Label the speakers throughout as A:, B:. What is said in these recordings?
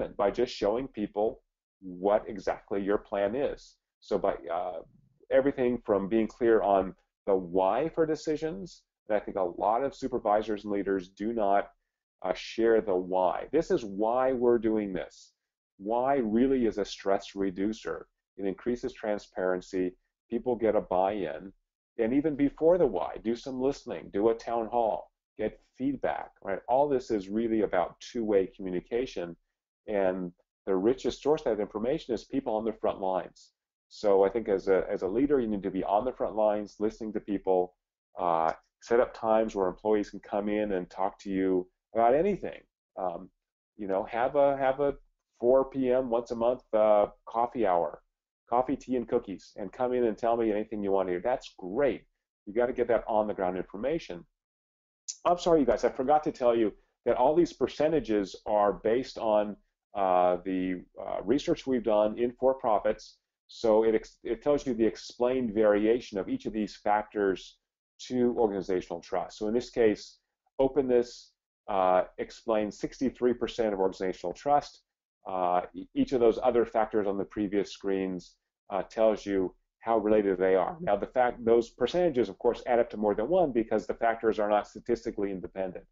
A: open by just showing people what exactly your plan is. So by everything from being clear on the why for decisions, and I think a lot of supervisors and leaders do not share the why. This is why we're doing this. Why really is a stress reducer. It increases transparency. People get a buy-in. And even before the why, do some listening, do a town hall, get feedback, right? All this is really about two-way communication. And the richest source of that information is people on the front lines. So I think as a leader, you need to be on the front lines, listening to people, set up times where employees can come in and talk to you about anything. You know, have a 4 p.m. once a month coffee hour, coffee, tea, and cookies, and come in and tell me anything you want to hear. That's great. You got to get that on the ground information. I'm sorry, you guys, I forgot to tell you that all these percentages are based on the research we've done in for-profits. So it tells you the explained variation of each of these factors to organizational trust. So in this case, openness explains 63% of organizational trust. Each of those other factors on the previous screens tells you how related they are. Now, those percentages, of course, add up to more than one because the factors are not statistically independent.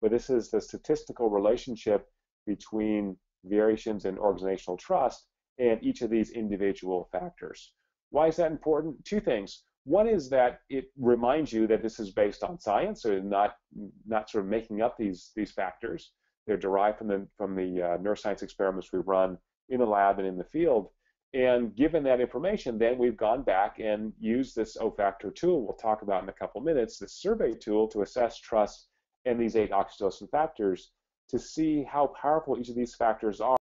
A: But this is the statistical relationship between variations in organizational trust and each of these individual factors. Why is that important? Two things. One is that it reminds you that this is based on science, so not sort of making up these factors. They're derived from the neuroscience experiments we run in the lab and in the field. And given that information, then we've gone back and used this O-factor tool we'll talk about in a couple minutes, this survey tool to assess trust and these 8 oxytocin factors to see how powerful each of these factors are.